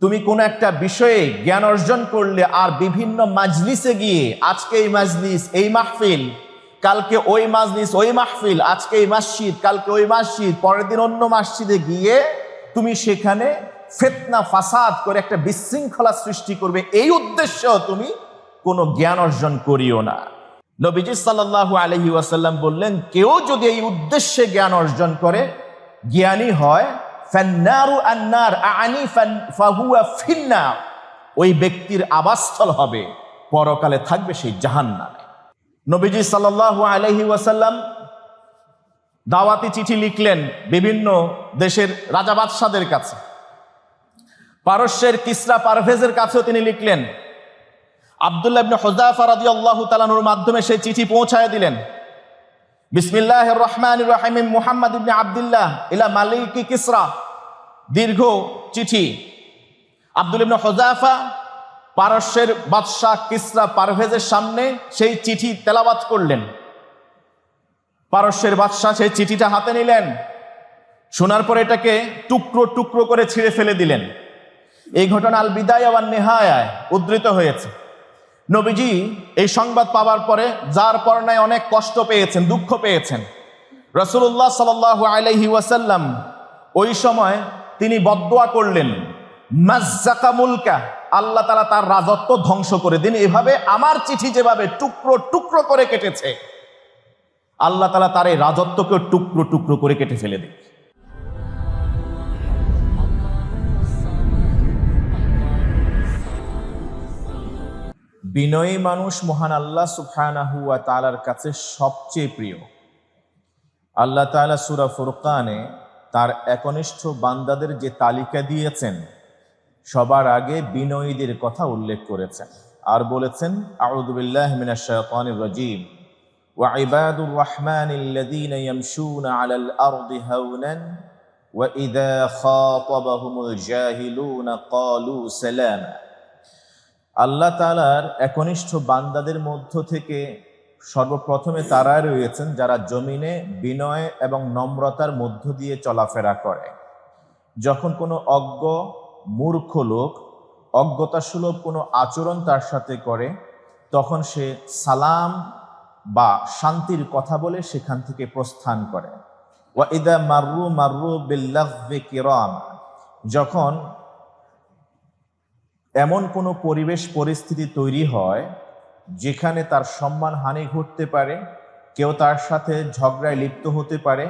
তুমি কোন একটা বিষয়ে জ্ঞান অর্জন করলে আর বিভিন্ন মাজলিসে গিয়ে আজকে এই মাজলিস এই মাহফিল, কালকে ওই মাজলিস ওই মাহফিল, আজকে এই মসজিদ কালকে ওই মসজিদ, পরের দিন অন্য মসজিদে গিয়ে তুমি সেখানে ফিতনা ফাসাদ করে একটা বিশৃঙ্খলা সৃষ্টি করবে, এই উদ্দেশ্য তুমি কোনো জ্ঞান অর্জন করিও না। নবীজি সাল্লাল্লাহু আলাইহি ওয়াসাল্লাম বললেন, কেউ যদি এই উদ্দেশ্যে জ্ঞান অর্জন করে জ্ঞানী হয়, ফান্নারু আন্নার আনি ফাহুয়া ফিন্নার, ওই ব্যক্তির আবাসস্থল হবে, পরকালে থাকবে সেই জাহান্নামে। নবীজি সাল্লাল্লাহু আলাইহি ওয়াসাল্লাম দাওয়াতি চিঠি লিখলেন বিভিন্ন দেশের রাজা বাদশাদের কাছে, পারস্যের কিসরা পারভেজের কাছেও তিনি লিখলেন। আব্দুল্লাহ ইবনে হুযাফা রাদিয়াল্লাহু তাআলা আনহুর মাধ্যমে সেই চিঠি পৌঁছায় দিলেন। বিসমিল্লাহির রহমানির রহিম, মুহাম্মদ ইবনে আব্দুল্লাহ ইলা মালিকি কিসরা, দীর্ঘ চিঠি। আব্দুল্লাহ ইবনে হুযাফা পারস্যের বাদশাহ কিসরা পারভেজের সামনে সেই চিঠি তেলাওয়াত করলেন। পারস্যের বাদশাহ সেই চিঠিটা হাতে নিলেন, শোনার পর এটাকে টুকরো টুকরো করে ছিঁড়ে ফেলে দিলেন। এই ঘটনা আল বিদায়া ওয়ান নিহায়ায় উদ্ধৃত হয়েছে। নবীজি এই সংবাদ পাওয়ার পরে যার পরনায় অনেক কষ্ট পেয়েছেন, দুঃখ পেয়েছেন। রাসূলুল্লাহ সাল্লাল্লাহু আলাইহি ওয়াসাল্লাম ওই সময় তিনি বদদুয়া করলেন, মাজ্জাকা মুলকা, আল্লাহ তাআলা তার রাজত্ব ধ্বংস করে দিন। এভাবে আমার চিঠি যেভাবে টুকরো টুকরো করে কেটেছে, আল্লাহ তাআলা তার এই রাজত্বকে টুকরো টুকরো করে কেটে ফেলে দিন। বিনয়ী মানুষ মহান আল্লাহ সুবহানাহু ওয়া তাআলার কাছে সবচেয়ে প্রিয়। আল্লাহ তাআলা সূরা ফুরকানে তার একনিষ্ঠ বান্দাদের যে তালিকা দিয়েছেন, সবার আগে বিনয়ীদের কথা উল্লেখ করেছেন আর বলেছেন, আউযু বিল্লাহি মিনাশ শাইতানির রাজীম, ওয়া ইবাদুর রাহমানিল্লাযীনা ইয়ামশুনা আলাল আরদি হাওনান ওয়া ইযা খাতাবাহুমুল জাহিলুনা ক্বালু সালামা। আল্লাহ তাআলার একনিষ্ঠ বান্দাদের মধ্য থেকে সর্বপ্রথমে তারা রয়েছেন যারা জমিনে বিনয় এবং নম্রতার মধ্য দিয়ে চলাফেরা করে। যখন কোনো অজ্ঞ মূর্খ লোক অজ্ঞতাসুলভ কোনো আচরণ তার সাথে করে, তখন সে সালাম বা শান্তির কথা বলে সেখান থেকে প্রস্থান করে। ওয়া ইদা মাররু মাররু বিল্লাগবি কিরাম, যখন এমন কোনো পরিবেশ পরিস্থিতি তৈরি হয় যেখানে তার সম্মান হানি ঘটতে পারে, কেউ তার সাথে ঝগড়ায় লিপ্ত হতে পারে,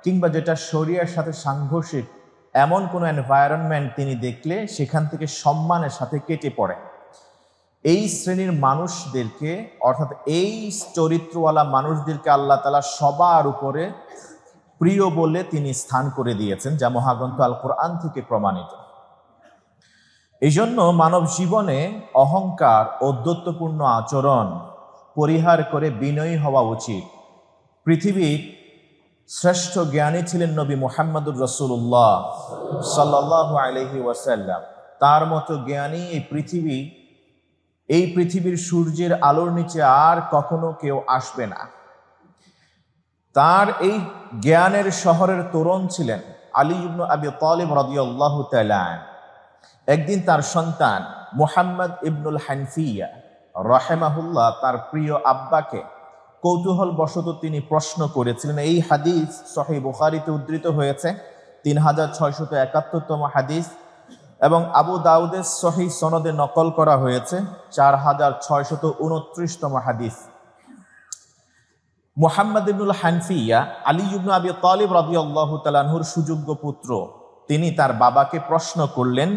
কিংবা যেটা শরিয়ার সাথে সাংঘর্ষিক, এমন কোনো এনভায়রনমেন্ট তিনি দেখলে সেখান থেকে সম্মানের সাথে কেটে পড়ে। এই শ্রেণীর মানুষদেরকে, অর্থাৎ এই চরিত্রওয়ালা মানুষদেরকে আল্লাহ তাআলা সবার উপরে প্রিয় বলে তিনি স্থান করে দিয়েছেন, যা মহাগ্রন্থ আল কোরআন থেকে প্রমাণিত। এই জন্য মানব জীবনে অহংকার, ঔদ্ধত্যপূর্ণ আচরণ পরিহার করে বিনয়ী হওয়া উচিত। পৃথিবীর শ্রেষ্ঠ জ্ঞানী ছিলেন নবী মুহাম্মদুর রাসূলুল্লাহ সাল্লাল্লাহু আলাইহি ওয়াসাল্লাম। তার মতো জ্ঞানী এই পৃথিবীর সূর্যের আলোর নিচে আর কখনো কেউ আসবে না। তার এই জ্ঞানের শহরের তরুণ ছিলেন আলী ইবনে আবি তালিব রাদিয়াল্লাহু তাআলা। একদিন তার সন্তান মুহাম্মদ ইবনুল হানফিয়া রাহিমাহুল্লাহ তার প্রিয় আব্বাকে কৌতূহল বশত তিনি প্রশ্ন করেছিলেন। এই হাদিস সহিহ বুখারীতে উদ্ধৃত হয়েছে, 3671তম হাদিস, এবং আবু দাউদের সহিহ সনদে নকল করা হয়েছে 4629তম হাদিস। মুহাম্মদ ইবনুল হানফিয়া আলী ইবনে আবি তালিব রাদিয়াল্লাহু তাআলা আনহুর সুযোগ্য পুত্র। তিনি তার বাবাকে প্রশ্ন করলেন,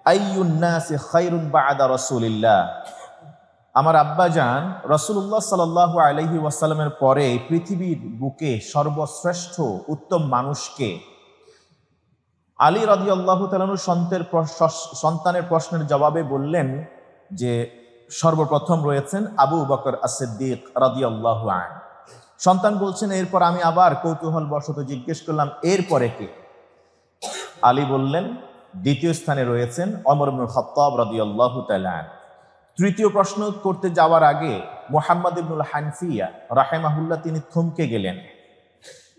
আইয়ুন নাসি খায়রুন বা'দা রাসূলিল্লাহ, আমার আব্বাজান রাসূলুল্লাহ সাল্লাল্লাহু আলাইহি ওয়াসাল্লামের পরে পৃথিবীর বুকে সর্বশ্রেষ্ঠ উত্তম মানুষকে? আলী রাদিয়াল্লাহু তাআলা আনহু সন্তানের প্রশ্নের জবাবে বললেন যে সর্বপ্রথম রয়েছেন আবু বকর as-সিদ্দিক রাদিয়াল্লাহু আনহু। সন্তান বলছেন, এরপর আমি আবার কৌতূহল বশত জিজ্ঞেস করলাম, এরপরে কে? আলী বললেন, দ্বিতীয় স্থানে রয়েছেন ওমর ইবনুল খাত্তাব রাদিয়াল্লাহু তাআলা। তৃতীয় প্রশ্ন করতে যাওয়ার আগে মুহাম্মদ ইবনুল হানফিয়া রাহিমাহুল্লাহ তিনি থমকে গেলেন।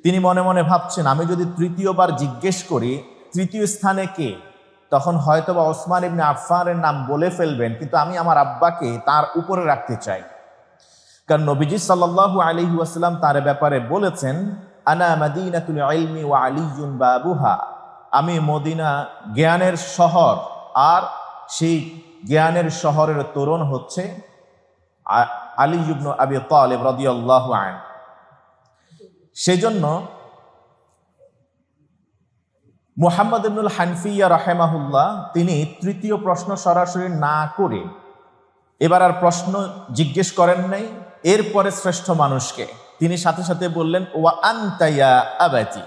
তিনি মনে মনে ভাবছেন, আমি যদি তৃতীয়বার জিজ্ঞেস করি তৃতীয় স্থানে কে, তখন হয়তোবা ওসমান ইবনে আফফানের নাম বলে ফেলবেন, কিন্তু আমি আমার আব্বাকে তার উপরে রাখতে চাই। কারণ নবীজি সাল্লাল্লাহু আলাইহি ওয়াসাল্লাম তার ব্যাপারে বলেছেন, আনা মাদিনাতুল ইলমি ওয়া আলিয়্যুন বাবুহা, আমি মদিনা জ্ঞানের শহর, আর সেই জ্ঞানের শহরের তোরণ হচ্ছে আলী ইবনে আবি তালিব রাদিয়াল্লাহু আনহু। সেজন্য মুহাম্মদ ইবনুল হানফিয়া রাহিমাহুল্লাহ তিনি তৃতীয় প্রশ্ন সরাসরি না করে এবার আর প্রশ্ন জিজ্ঞেস করেন নাই। এরপরে শ্রেষ্ঠ মানুষকে তিনি সাথে সাথে বললেন, ওয়া আনতা ইয়া আবাতি,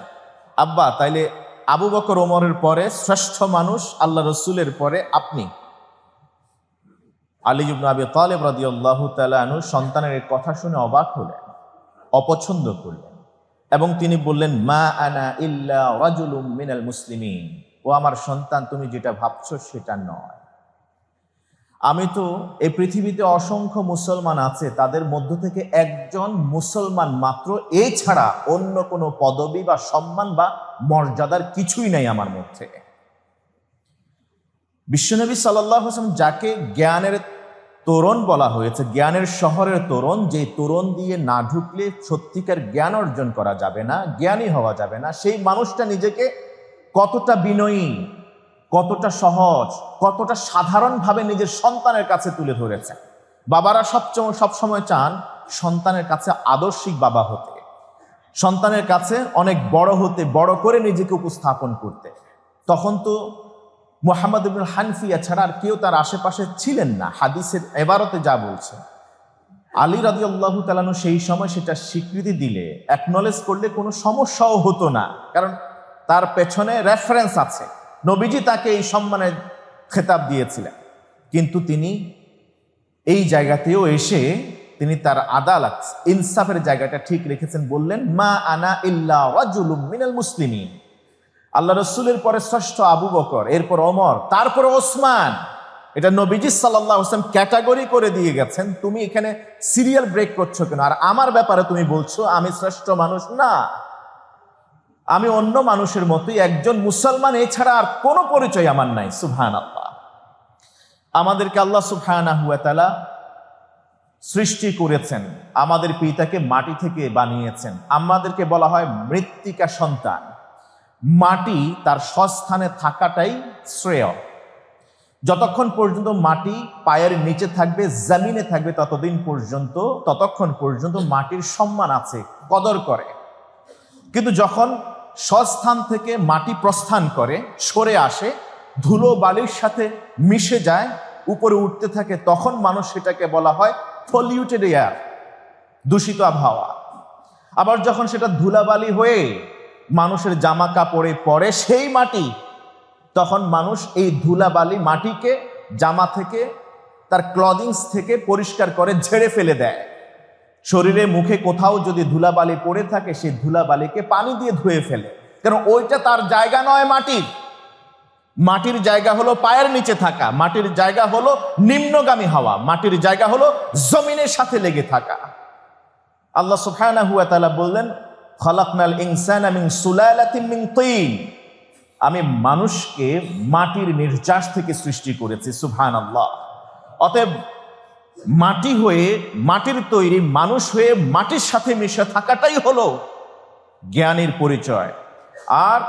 আব্বা তাইলে আবু বকর ওমরের পরে শ্রেষ্ঠ মানুষ আল্লাহ রসুলের পরে আপনি। আলী ইবনে আবি তালিব রাদিয়াল্লাহু তাআলা আনহু সন্তানের এই কথা শুনে অবাক হলেন, অপছন্দ করলেন, এবং তিনি বললেন, মা আনা ইল্লা রাজুলুম মিনাল মুসলিমিন, ও আমার সন্তান তুমি যেটা ভাবছো সেটা নয়। আমি তো এই পৃথিবীতে অসংখ্য মুসলমান আছে, তাদের মধ্য থেকে একজন মুসলমান মাত্র, এছাড়া অন্য কোনো পদবি বা সম্মান বা মর্যাদার কিছুই নাই আমার মধ্যে। বিশ্বনবী সাল্লাল্লাহু আলাইহি ওয়াসাল্লাম যাকে জ্ঞানের তোরণ বলা হয়েছে, জ্ঞানের শহরের তোরণ, যে তোরণ দিয়ে না ঢুকলে সত্যিকার জ্ঞান অর্জন করা যাবে না, জ্ঞানী হওয়া যাবে না, সেই মানুষটা নিজেকে কতটা বিনয়ী, কতটা সহজ, কতটা সাধারণভাবে নিজের সন্তানের কাছে তুলে ধরেছে। বাবারা সবসময় চান সন্তানের কাছে আদর্শিক বাবা হতে, সন্তানের কাছে অনেক বড় হতে, বড় করে নিজেকে উপস্থাপন করতে। তখন তো মুহাম্মদ ইবনুল হানফিয়া ছাড়া আর কেউ তার আশেপাশে ছিলেন না। হাদিসের এবারতে যা বলছে, আলী রাদিয়াল্লাহু তাআলা আনহু সেই সময় সেটা স্বীকৃতি দিলে, অ্যাকনলেজ করলে কোনো সমস্যাও হতো না, কারণ তার পেছনে রেফারেন্স আছে, নবীজি তাকে এই সম্মানের খেতাব দিয়েছিলেন। কিন্তু তিনি এই জায়গাতেও এসে তিনি তার আদালত, ইনসাফের জায়গাটা ঠিক রেখেছেন, বললেন, মা আনা ইল্লা রাজুলুম মিনাল মুসলিমিন, আল্লাহ রসুলের পরে শ্রেষ্ঠ আবু বকর, এরপর ওমর, তারপরে ওসমান। এটা নবীজি সাল্লাল্লাহু আলাইহি ওয়াসাল্লাম ক্যাটাগরি করে দিয়ে গেছেন। তুমি এখানে সিরিয়াল ব্রেক করছো কেন? আর আমার ব্যাপারে তুমি বলছো আমি শ্রেষ্ঠ মানুষ না, আমি অন্য মানুষের মতোই একজন মুসলমান, এছাড়া আর কোনো পরিচয় আমার নাই। সুবহানাল্লাহ। আমাদেরকে আল্লাহ সুবহানাহু ওয়া তাআলা সৃষ্টি করেছেন, আমাদের পিতাকে মাটি থেকে বানিয়েছেন। আমাদেরকে বলা হয় মৃত্তিকা সন্তান। মাটি তার স্বস্থানে থাকাটাই শ্রেয়। যতক্ষণ পর্যন্ত মাটি পায়ের নিচে থাকবে, জমিনে থাকবে, ততক্ষণ পর্যন্ত মাটির সম্মান আছে, কদর করে। কিন্তু যখন স্বস্থান থেকে মাটি প্রস্থান করে, সরে আসে, ধুলো বালির সাথে মিশে যায়, উপরে উঠতে থাকে, তখন মানুষ সেটাকে বলা হয় পলিউটেড এয়ার, দূষিত আবহাওয়া। আবার যখন সেটা ধুলাবালি হয়ে মানুষের জামা কাপড়ে পড়ে সেই মাটি, তখন মানুষ এই ধুলাবালি মাটিকে জামা থেকে, তার ক্লদিংস থেকে পরিষ্কার করে ঝেড়ে ফেলে দেয়। শরীরে মুখে কোথাও যদি ধুলাবালি পড়ে থাকে, সেই ধুলাবালিকে পানি দিয়ে ধুয়ে ফেলে, কারণ ওইটা তার জায়গা নয়। মাটির জায়গা হলো পায়ের নিচে থাকা, মাটির জায়গা হলো নিম্নগামী হওয়া, মাটির জায়গা হলো জমিনের সাথে লেগে থাকা। আল্লাহ সুবহানাহু ওয়া তাআলা বললেন, খালাকনাল ইনসানা মিন সুলালাতিন মিন তিন, আমি মানুষকে মাটির নির্যাস থেকে সৃষ্টি করেছি। সুবহানাল্লাহ। অতএব মাটি হয়ে, মাটির তৈরি মানুষ হয়ে মাটির সাথে মিশে থাকাটাই হলো জ্ঞানীর পরিচয়। আর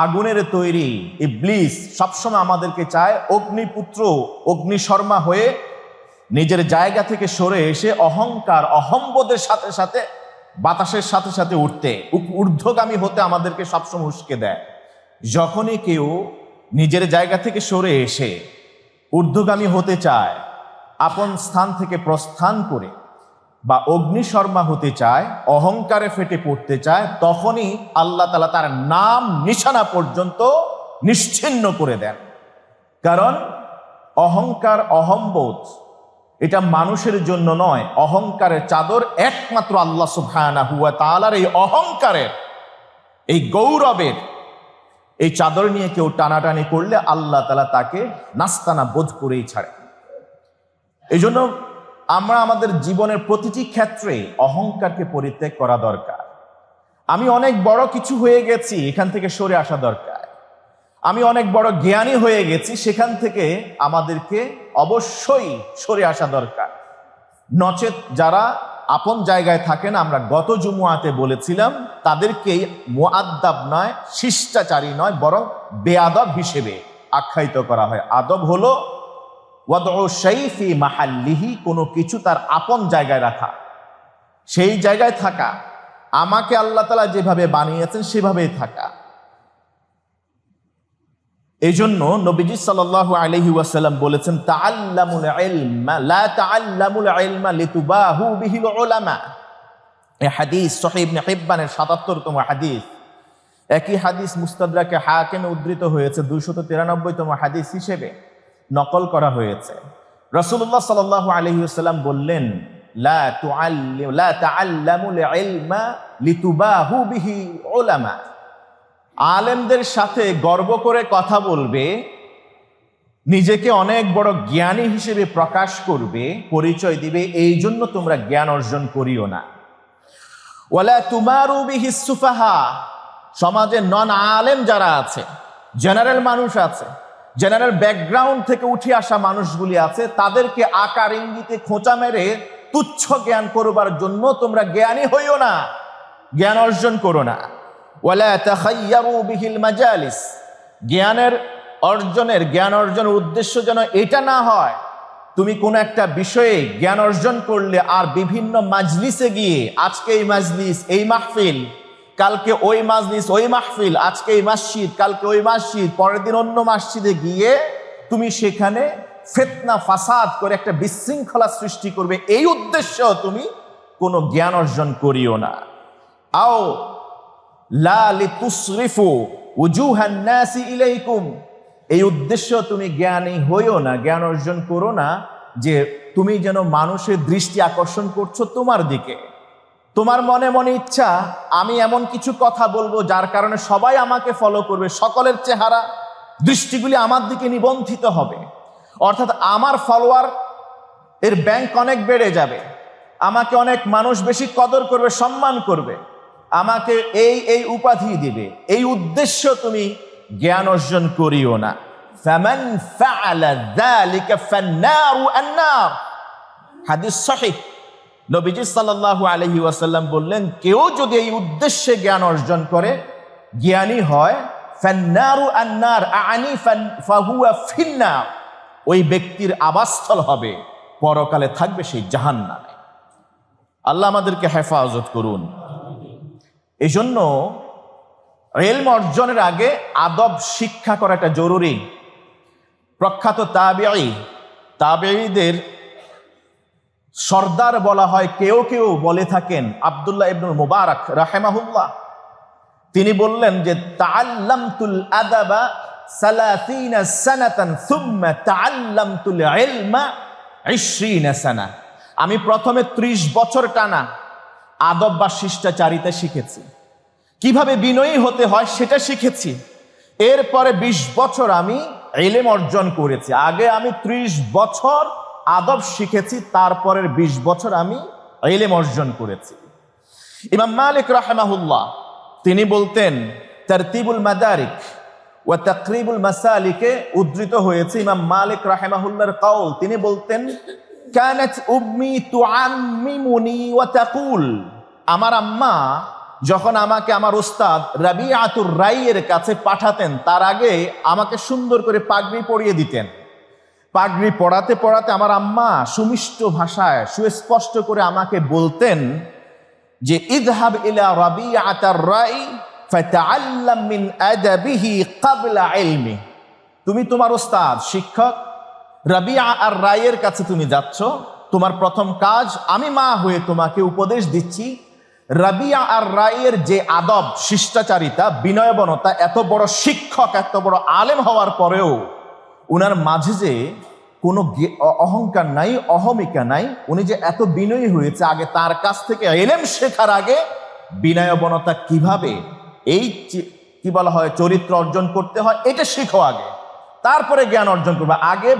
আগুনের তৈরি ইবলিস সবসময় আমাদেরকে চায় অগ্নিপুত্র, অগ্নিশর্মা হয়ে নিজের জায়গা থেকে সরে এসে অহংকার, অহম্বোধের সাথে সাথে, বাতাসের সাথে সাথে উঠতে, ঊর্ধ্বগামী হতে আমাদেরকে সবসময় উস্কে দেয়। যখনই কেউ নিজের জায়গা থেকে সরে এসে ঊর্ধ্বগামী হতে চায়, আপন স্থান থেকে প্রস্থান করে বা অগ্নিশর্মা হতে চায়, অহংকারে ফেটে পড়তে চায়, তখনই আল্লাহ তাআলা তার নাম নিশানা পর্যন্ত নিশ্চিহ্ন করে দেন। কারণ অহংকার, অহম্বোধ এটা মানুষের জন্য নয়। অহংকারের চাদর একমাত্র আল্লাহ সুবহানাহু ওয়া তাআলার। এই অহংকারের, এই গৌরবের এই চাদর নিয়ে কেউ টানাটানি করলে আল্লাহ তাআলা তাকে নাস্তানা বোধ করেই ছাড়ে। এই জন্য আমরা আমাদের জীবনের প্রতিটি ক্ষেত্রে অহংকারকে পরিত্যাগ করা দরকার। আমি অনেক বড় কিছু হয়ে গেছি, এখান থেকে সরে আসা দরকার। আমি অনেক বড় জ্ঞানী হয়ে গেছি, সেখান থেকে আমাদেরকে অবশ্যই সরে আসা দরকার। নচেত যারা আপন জায়গায় থাকেন, আমরা গত জুমুয়াতে বলেছিলাম, তাদেরকে মুআদ্দাব নয়, শিষ্টাচারী নয়, বরং বেআদব হিসেবে আখ্যায়িত করা হয়। আদব হলো ওয়াদউ শাই ফি মাহাল্লিহি, কোনো কিছু তার আপন জায়গায় রাখা, সেই জায়গায় থাকা, আমাকে আল্লাহ তাআলা যেভাবে বানিয়েছেন সেভাবেই থাকা। এই জন্য নবীজি সাল্লাল্লাহু আলাইহি ওয়াসাল্লাম বলেছেন, তাআল্লামুল ইলমা লা তাআল্লামুল ইলমা লিতুবাহু বিহিল উলামা। এই হাদিস সহিহ ইবনে হিব্বানের ৭৭তম হাদিস। একই হাদিস মুস্তাদরাকে হাকিমে উদ্ধৃত হয়েছে ২৯৩তম হাদিস হিসেবে নকল করা হয়েছে। রাসূলুল্লাহ সাল্লাল্লাহু আলাইহি ওয়াসাল্লাম বললেন, লা তাআল্লামুল ইলমা লিতুবাহু বিহি উলামা। আলেমদের সাথে গর্ব করে কথা বলবে, নিজেকে অনেক বড় জ্ঞানী হিসেবে প্রকাশ করবে, পরিচয় দিবে, এই জন্য তোমরা জ্ঞান অর্জন করিও না। ওয়ালা তুমারু বিহি সুফাহা। সমাজে নন আলেম যারা আছে, জেনারেল মানুষ আছে, জেনারেল ব্যাকগ্রাউন্ড থেকে উঠে আসা মানুষগুলি আছে, তাদেরকে আকার ইঙ্গিতে খোঁচা মেরে তুচ্ছ জ্ঞান করবার জন্য তোমরা জ্ঞানী হইও না, জ্ঞান অর্জন করো না। ওয়ালা তাখায়্যারু বিহিল মাজালিস। জ্ঞান অর্জনের উদ্দেশ্য যেন এটা না হয় তুমি কোন একটা বিষয়ে জ্ঞান অর্জন করলে আর বিভিন্ন মাজলিসে গিয়ে, আজকে এই মাজলিস এই মাহফিল, কালকে ওই মাজলিস ওই মাহফিল, আজকে এই মসজিদ কালকে ওই মসজিদ, পরের দিন অন্য মসজিদে গিয়ে তুমি সেখানে ফিতনা ফাসাদ করে একটা বিশৃঙ্খলা সৃষ্টি করবে, এই উদ্দেশ্য তুমি কোনো জ্ঞান অর্জন করিও না। আও লা লিতুসরিফু উজুহান নাসি ইলাইকুম। এই উদ্দেশ্য তুমি জ্ঞানী হইও না, জ্ঞান অর্জন করো না যে তুমি যেন মানুষের দৃষ্টি আকর্ষণ করছো তোমার দিকে। তোমার মনে মনে ইচ্ছা, আমি এমন কিছু কথা বলবো যার কারণে সবাই আমাকে ফলো করবে, সকলের চেহারা দৃষ্টিগুলি আমার দিকে নিবন্ধিত হবে, অর্থাৎ আমার ফলোয়ার এর ব্যাংক অনেক বেড়ে যাবে, আমাকে অনেক মানুষ বেশি কদর করবে, সম্মান করবে, আমাকে এই উপাধি দিবে, এই উদ্দেশ্য তুমি জ্ঞান অর্জন করিও না। ফামান ফাআলা যালিকা ফান্নারু আন-নার। হাদিস সহিহ। নবীজি সাল্লাল্লাহু আলাইহি ওয়াসাল্লাম বললেন, কেউ যদি এই উদ্দেশ্যে জ্ঞান অর্জন করে, জ্ঞানী হয়, ফান্নারু আন-নার আনি ফাহুয়া ফিন্নার, ওই ব্যক্তির আবাসস্থল হবে, পরকালে থাকবে সেই জাহান্নামে। আল্লাহ আমাদেরকে হেফাজত করুন। এই জন্য ইলম অর্জনের আগে আদব শিক্ষা করাটা জরুরি। প্রখ্যাত তাবেঈদের সর্দার বলা হয়, কেউ কেউ বলে থাকেন আব্দুল্লাহ ইবনুল মুবারক রাহিমাহুল্লাহ, তিনি বললেন যে তাআল্লামতুল আদাবা 30 সানাতান সুম্মা তাআল্লামতুল ইলমা 20 সানা। আমি প্রথমে 30 বছর টানা আদব বা শিষ্টাচারিতা শিখেছি, কিভাবে বিনয়ী হতে হয় সেটা শিখেছি, এরপরে 20 বছর আমি ইলম অর্জন করেছি। আগে আমি 30 বছর আদব শিখেছি, তারপরের 20 বছর আমি ইলম অর্জন করেছি। ইমাম মালিক রাহিমাহুল্লাহ তিনি বলতেন, তারতিবুল মাদারিক ওয়া তাকরিবুল মাসালিকে উদ্ধৃত হয়েছে ইমাম মালিক রাহিমাহুল্লাহর কওল, তিনি বলতেন, কানাত উম্মি তুআম্মিমুনি ওয়া তাকুল। আমার আম্মা যখন আমাকে আমার উস্তাদ রাবিআতুর রাইয়ের কাছে পাঠাতেন, তার আগে আমাকে সুন্দর করে পাগড়ি পরিয়ে দিতেন। পাগড়ি পড়াতে পড়াতে আমার আম্মা সুমিষ্ট ভাষায় সুস্পষ্ট করে আমাকে বলতেন যে, ইযহাব ইলা রাবিআতার রাই ফাতাআল্লাম মিন আদাবিহি ক্বাবলা ইলমি। তুমি তোমার উস্তাদ শিক্ষক রাবিআ আর রাইয়ের কাছে তুমি যাচ্ছ, তোমার প্রথম কাজ, আমি মা হয়ে তোমাকে উপদেশ দিচ্ছি, রাবিআ আর রাইয়ের যে আদব শিষ্টাচারিতা বিনয়বনতা, এত বড় শিক্ষক এত বড় আলেম হওয়ার পরেও উনার মাঝে যে কোনো অহংকার নাই, অহমিকা নাই, উনি যে এত বিনয়ী হয়েছে, আগে তার কাছ থেকে ইলম শেখার আগে বিনয়বনতা কিভাবে, এই কি বলা হয় চরিত্র অর্জন করতে হয়, এটা শিখো আগে, তারপরে জ্ঞান অর্জন করবে। আগে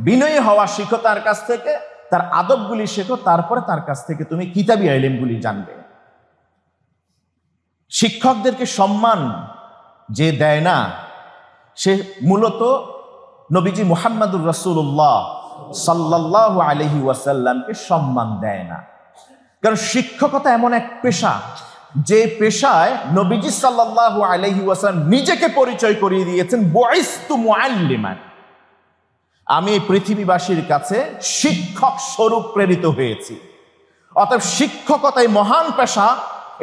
বিনয়ী হওয়া শিখো তার কাছ থেকে, তার আদবগুলি শেখো, তারপরে তার কাছ থেকে তুমি কিতাবী ইলমগুলি জানবে। শিক্ষকদেরকে সম্মান যে দেয় না, সে মূলত নবীজি মুহাম্মদুর রাসূলুল্লাহ সাল্লাল্লাহু আলাইহি ওয়াসাল্লামকে সম্মান দেয় না। কারণ শিক্ষকতা এমন এক পেশা, যে পেশায় নবীজি সাল্লাল্লাহু আলাইহি ওয়াসাল্লাম নিজেকে পরিচয় করিয়ে দিয়েছেন, বুইসতু মুআল্লিমান, আমি এই পৃথিবীবাসীর কাছে শিক্ষক স্বরূপ প্রেরিত হয়েছি। অতএব শিক্ষকতাই মহান পেশা,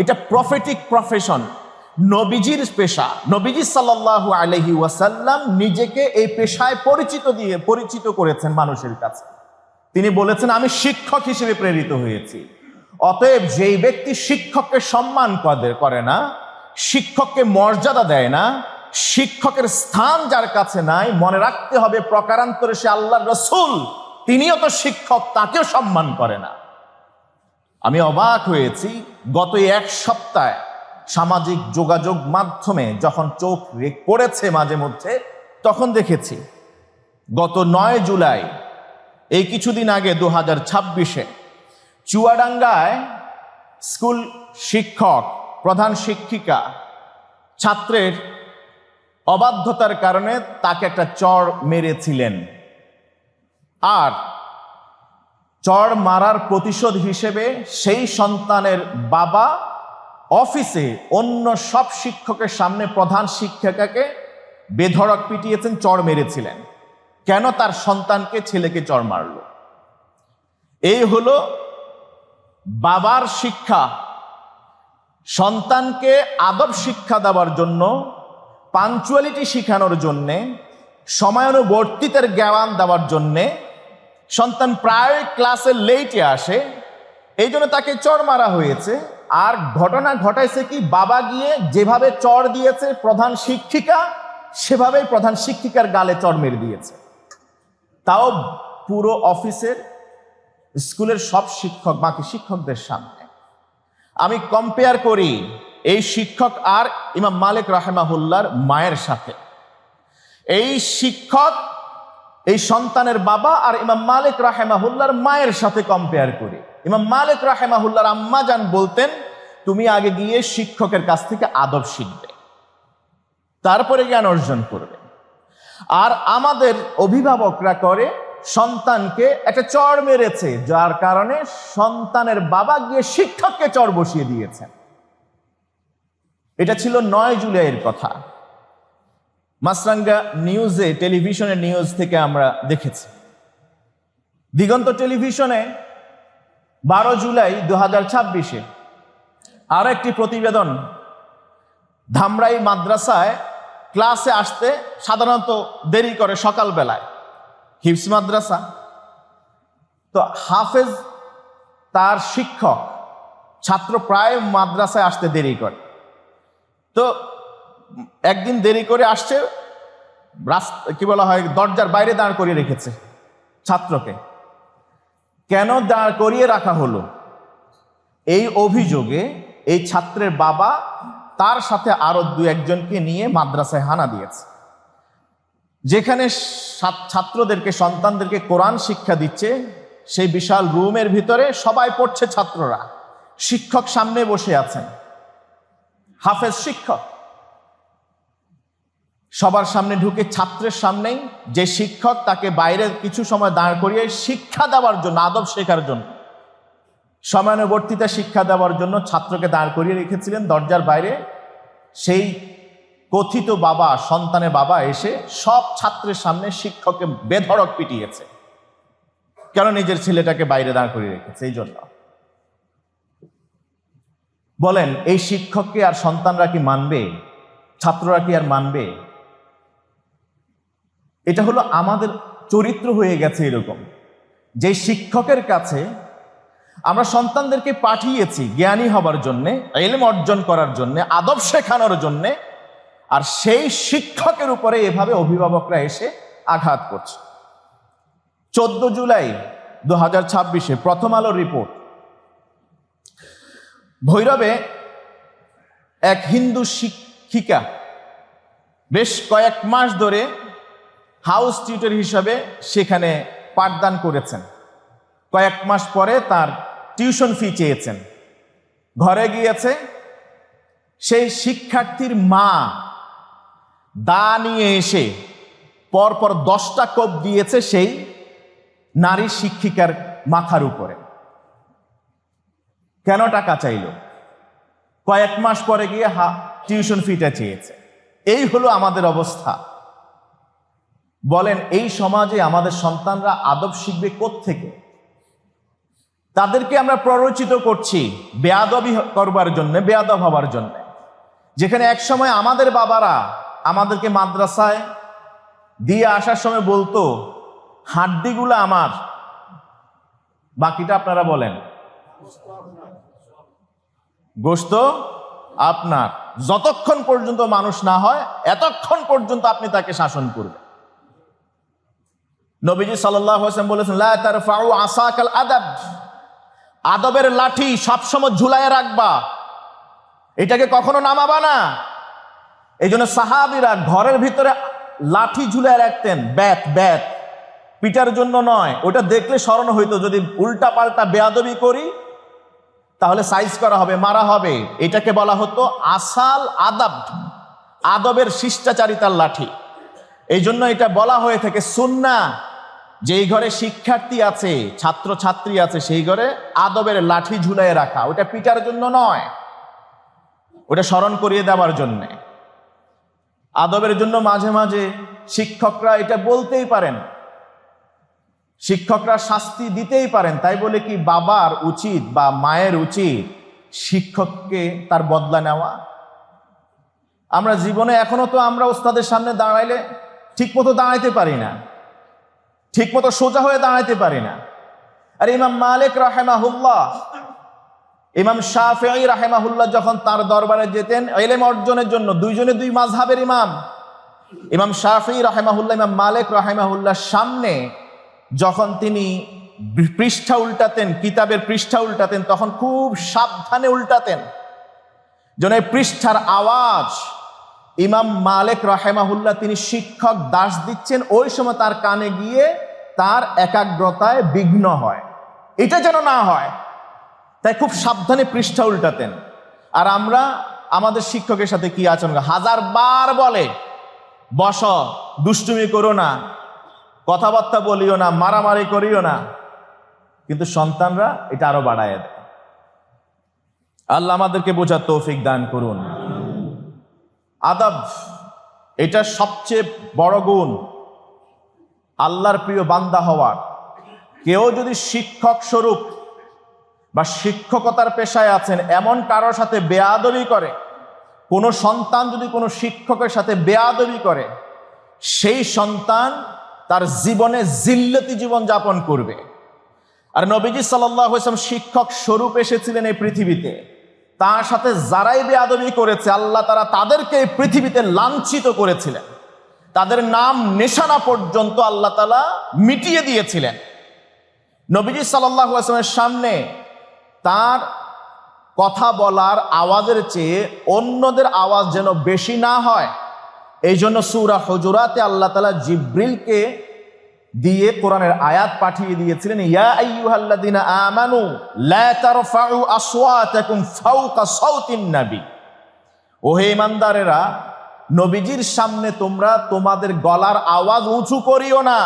এটা প্রফেটিক প্রফেশন, নবীজির পেশা। নবীজি সাল্লাল্লাহু আলাইহি ওয়াসাল্লাম নিজেকে এই পেশায় পরিচিত করেছেন মানুষের কাছে। তিনি বলেছেন, আমি শিক্ষক হিসেবে প্রেরিত হয়েছি। অতএব যেই ব্যক্তি শিক্ষককে সম্মান করে না, শিক্ষককে মর্যাদা দেয় না, শিক্ষকের স্থান যার কাছে নাই, মনে রাখতে হবে প্রকারান্তরে সে আল্লাহর রাসূল, তিনিও তো শিক্ষক, তাকেও সম্মান করে না। আমি অবাক হয়েছি গত এক সপ্তাহে সামাজিক যোগাযোগ মাধ্যমে যখন চোখ পড়েছে মাঝে মধ্যে, তখন দেখেছি গত 9 জুলাই, এই কিছুদিন আগে 2026-এ চুয়াডাঙ্গায় স্কুল শিক্ষক, প্রধান শিক্ষিকা ছাত্রের অবাধ্যতার কারণে তাকে একটা চড় মেরেছিলেন। আর চড় মারার প্রতিশোধ হিসেবে সেই সন্তানের বাবা অফিসে অন্য সব শিক্ষকের সামনে প্রধান শিক্ষিকাকে বেধড়ক পিটিয়েছেন, চড় মেরেছিলেন। কেন? তার সন্তানকে, ছেলেকে চড় মারল। এই হলো বাবার শিক্ষা। সন্তানকে আদব শিক্ষা দেওয়ার জন্য, পাঞ্চুয়ালিটি শিখানোর জন্যে, সময়ানুবর্তিতার জ্ঞান দেওয়ার জন্যে, সন্তান প্রায় ক্লাসে লেটে আসে, এই জন্য তাকে চড় মারা হয়েছে। আর ঘটনা ঘটাইছে কি, বাবা গিয়ে যেভাবে চড় দিয়েছে প্রধান শিক্ষিকা, সেভাবেই প্রধান শিক্ষিকার গালে চড় মেরে দিয়েছে, তাও পুরো অফিসের, স্কুলের সব শিক্ষক, বাকি শিক্ষকদের সামনে। আমি কম্পেয়ার করি এই শিক্ষক আর ইমাম মালিক রাহিমাহুল্লাহর মায়ের সাথে। এই শিক্ষক, এই সন্তানের বাবা আর ইমাম মালিক রাহিমাহুল্লাহর মায়ের সাথে কম্পেয়ার করি। ইমাম মালিক রাহিমাহুল্লাহর আম্মা জান বলতেন, তুমি আগে গিয়ে শিক্ষকের কাছ থেকে আদব শিখবে, তারপরে জ্ঞান অর্জন করবে। আর আমাদের অভিভাবকরা করে, সন্তানকে একটা চড় মেরেছে, যার কারণে সন্তানের বাবা গিয়ে শিক্ষককে চড় বসিয়ে দিয়েছেন। এটা ছিল 9 জুলাইয়ের কথা। মাছরাঙ্গা নিউজে, টেলিভিশনের নিউজ থেকে আমরা দেখেছি। দিগন্ত টেলিভিশনে 12 জুলাই 2026-এ আর একটি প্রতিবেদন, ধামরাই মাদ্রাসায় ক্লাসে আসতে সাধারণত দেরি করে সকালবেলায়, হিফজ মাদ্রাসা তো, হাফেজ তার শিক্ষক, ছাত্র প্রায় মাদ্রাসায় আসতে দেরি করে। তো একদিন দেরি করে আসছে, কি বলা হয়, দরজার বাইরে দাঁড় করিয়ে রেখেছে ছাত্রকে। কেন দাঁড় করিয়ে রাখা হলো? এই অভিযোগে এই ছাত্রের বাবা তার সাথে আরো 2-1জনকে নিয়ে মাদ্রাসায় হানা দিয়েছে, যেখানে ছাত্রদেরকে, সন্তানদেরকে কোরআন শিক্ষা দিচ্ছে। সেই বিশাল রুমের ভিতরে সবাই পড়ছে ছাত্ররা, শিক্ষক সামনে বসে আছেন, হাফেজ শিক্ষক সবার সামনে ঢুকে, ছাত্রের সামনেই যে শিক্ষক, তাকে বাইরে কিছু সময় দাঁড় করিয়ে শিক্ষা দেওয়ার জন্য, আদব শেখার জন্য, সময়ানুবর্তিতা শিক্ষা দেওয়ার জন্য ছাত্রকে দাঁড় করিয়ে রেখেছিলেন দরজার বাইরে। সেই কথিত বাবা, সন্তানের বাবা এসে সব ছাত্রের সামনে শিক্ষককে বেধড়ক পিটিয়েছে। কেন? নিজের ছেলেটাকে বাইরে দাঁড় করিয়ে রেখেছে। এই জন্য বলেন, এই শিক্ষককে আর সন্তানরা কি মানবে? ছাত্ররা কি আর মানবে? এটা হলো আমাদের চরিত্র হয়ে গেছে এরকম, যে শিক্ষকের কাছে আমরা সন্তানদেরকে পাঠিয়েছি জ্ঞানী হবার জন্যে, ইলম অর্জন করার জন্যে, আদব শেখানোর জন্যে, আর সেই শিক্ষকের উপরে এভাবে অভিভাবকরা এসে আঘাত করছে। 14 জুলাই 2026-এ প্রথম আলোর রিপোর্ট, ভৈরবে এক হিন্দু শিক্ষিকা বেশ কয়েক মাস ধরে হাউস টিউটর হিসাবে সেখানে পাঠদান করেছেন। কয়েক মাস পরে তার টিউশন ফি চেয়েছেন। ঘরে গিয়েছে, সেই শিক্ষার্থীর মা দা নিয়ে এসে পরপর 10টা কোপ দিয়েছে সেই নারী শিক্ষিকার মাথার উপরে। কেন টাকা চাইল? কয়েক মাস পরে গিয়ে টিউশন ফিটা চেয়েছে। এই হলো আমাদের অবস্থা। বলেন, এই সমাজে আমাদের সন্তানরা আদব শিখবে কোত্থেকে? তাদেরকে আমরা প্ররোচিত করছি বেয়াদবি করবার জন্য, বেয়াদব হবার জন্য। যেখানে এক সময় আমাদের বাবারা আমাদেরকে মাদ্রাসায় দিয়ে আসার সময় বলতো, হাড্ডিগুলো আমার, বাকিটা আপনারা বলেন, গোশত আপনার। যতক্ষণ পর্যন্ত মানুষ না হয় এতক্ষণ পর্যন্ত আপনি তাকে শাসন করবেন। নবীজি সাল্লাল্লাহু আলাইহি ওয়াসাল্লাম বলেছেন, লা তারফাউ আসাকাল আদাব, আদবের লাঠি সবসময় ঝুলায় রাখবা, এটাকে কখনো নামাবা না। এই জন্য সাহাবীরা ঘরের ভিতরে লাঠি ঝুলায় রাখতেন, ব্যাত পিটার জন্য নয়, ওটা দেখলে স্মরণ হইতো যদি উল্টা পাল্টা বেয়াদবি করি তাহলে সাইজ করা হবে, মারা হবে। এটাকে বলা হতো আসাল আদাব, আদবের শিষ্টাচারিতার লাঠি। এই জন্য এটা বলা হয়ে থাকে সুন্নাহ, যেই ঘরে শিক্ষার্থী আছে, ছাত্র ছাত্রী আছে, সেই ঘরে আদবের লাঠি ঝুলায় রাখা। ওটা পিটার জন্য নয়, ওটা স্মরণ করিয়ে দেওয়ার জন্য। আদবের জন্য মাঝে মাঝে শিক্ষকরা এটা বলতেই পারেন, শিক্ষকরা শাস্তি দিতেই পারেন। তাই বলে কি বাবার উচিত বা মায়ের উচিত শিক্ষককে তার বদলা নেওয়া? আমরা জীবনে এখনো তো আমরা ওস্তাদের সামনে দাঁড়াইলে ঠিক মতো দাঁড়াইতে পারি না, ঠিক মতো সোজা হয়ে দাঁড়াইতে পারি না। আর ইমাম মালিক রাহিমাহুল্লাহ, ইমাম শাফিঈ রাহিমাহুল্লাহ যখন তার দরবারে যেতেন ইলম অর্জনের জন্য, দুইজনে দুই মাযহাবের ইমাম, ইমাম শাফিঈ রাহিমাহুল্লাহ ইমাম মালিক রাহিমাহুল্লাহর সামনে যখন তিনি পৃষ্ঠা উল্টাতেন, কিতাবের পৃষ্ঠা উল্টাতেন, তখন খুব সাবধানে উল্টাতেন যেন এই পৃষ্ঠার আওয়াজ ইমাম মালিক রাহিমাহুল্লাহ, তিনি শিক্ষক দাস দিচ্ছেন, ওই সময় তার কানে গিয়ে তার একাগ্রতায় বিঘ্ন হয়, এটা যেন না হয়। তাই খুব সাবধানে পৃষ্ঠা উল্টাতেন। আর আমরা আমাদের শিক্ষকের সাথে কি আচরণ, 1000 বার বলে বস, দুষ্টুমি করো না, কথাবার্তা বলিও না, মারামারি করিও না, কিন্তু সন্তানরা এটা আরো বাড়ায় দেয়। আল্লাহ আমাদেরকে বোঝার তৌফিক দান করুন। আদব এটা সবচেয়ে বড় গুণ আল্লাহর প্রিয় বান্দা হওয়ার। কেউ যদি শিক্ষক স্বরূপ বা শিক্ষকতার পেশায় আছেন এমন কারোর সাথে বেয়াদবি করে, কোনো সন্তান যদি কোনো শিক্ষকের সাথে বেয়াদবি করে, সেই সন্তান তার জীবনে জিল্লতি জীবন যাপন করবে। আর নবীজি সাল্লাল্লাহু আলাইহি ওয়াসাল্লাম শিক্ষক স্বরূপ এসেছিলেন এই পৃথিবীতে, তার সাথে যারাই বেয়াদবি করেছে আল্লাহ তারা তাদেরকে এই পৃথিবীতে লাঞ্ছিত করেছিলেন, তাদের নাম নিশানা পর্যন্ত আল্লাহ তাআলা মিটিয়ে দিয়েছিলেন। নবীজি সাল্লাল্লাহু আলাইহি ওয়াসাল্লামের সামনে তার কথা বলার আওয়াজের চেয়ে অন্যদের আওয়াজ যেন বেশি না হয়, এই জন্য সূরা হুজুরাতে আল্লাহ তাআলা জিবরিলকে দিয়ে কোরআনের আয়াত পাঠিয়ে দিয়েছিলেন, ইয়া আইয়ুহাল্লাযীনা আমানু লা তারফাউ আসওয়াতাকুম ফাওকা সাওতিন নবী, ও হে ঈমানদারেরা, নবীজির সামনে তোমরা তোমাদের গলার আওয়াজ উঁচু করিও না।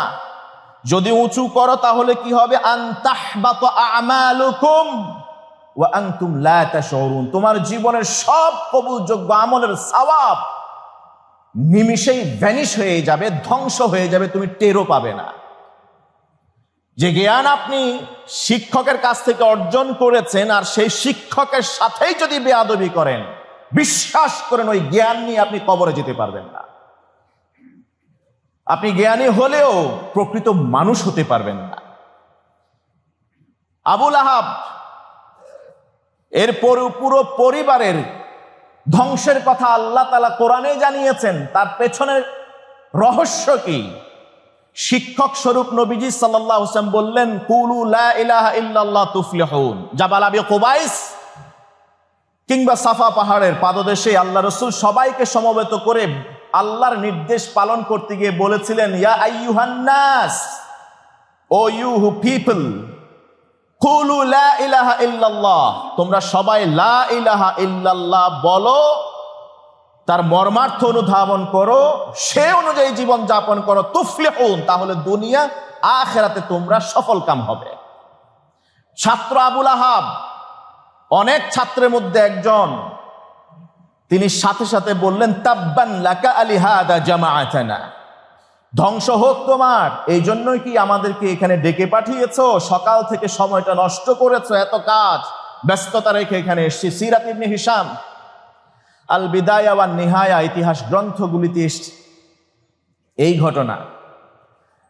যদি উঁচু করো তাহলে কি হবে, আন তাহবাতা আমালুকুম ওয়া আনতুম লা তাশউরুন, তোমার জীবনের সব কবুলযোগ্য আমলের সওয়াব নিমিষেই ভ্যানিশ হয়ে যাবে, ধ্বংস হয়ে যাবে, তুমি টেরও পাবে না। যে জ্ঞান আপনি শিক্ষকের কাছ থেকে অর্জন করেছেন আর সেই শিক্ষকের সাথেই যদি বেয়াদবি করেন, বিশ্বাস করেন ওই জ্ঞান নিয়ে আপনি কবরে যেতে পারবেন না। আপনি জ্ঞানী হলেও প্রকৃত মানুষ হতে পারবেন না। আবু লাহাব এর পুরো পরিবারের ধ্বংসের কথা আল্লাহ তাআলা কোরআনে জানিয়েছেন। তার পেছনের রহস্য কি? শিক্ষক স্বরূপ নবীজি সাল্লাল্লাহু আলাইহি ওয়াসাল্লাম বললেন, কুলু লা ইলাহা ইল্লাল্লাহ তুফলিহুন। জাবাল আবি কুবাইস কিংবা সাফা পাহাড়ের পাদদেশে আল্লাহ রাসূল সবাইকে সমবেত করে আল্লাহর নির্দেশ পালন করতে গিয়ে বলেছিলেন, ইয়া আইয়ুহান নাস, ও ইউ হু পিপল, কুলু লা ইলাহা ইল্লাল্লাহ, তোমরা সবাই লা ইলাহা ইল্লাল্লাহ বলো, তার মর্মার্থ অনুধাবন করো, সে অনুযায়ী জীবন যাপন করো, তুফলিহুন, তাহলে দুনিয়া আখিরাতে তোমরা সফলকাম হবে। ছাত্র আবুল আহাব অনেক ছাত্রের মধ্যে একজন, তিনি সাথে সাথে বললেন, তাব্বান লাকা আলিহাদা জামাআতানা, ধ্বংস হোক তোমার, এই জন্যই কি আমাদেরকে এখানে ডেকে পাঠিয়েছো? সকাল থেকে সময়টা নষ্ট করেছো, এত কাজ ব্যস্ততা রেখে এখানে এসেছি। সিরাত ইবনে হিশাম আল বিদায়া ওয়ান নিহায়া ইতিহাস গ্রন্থগুলিতে এসছে এই ঘটনা।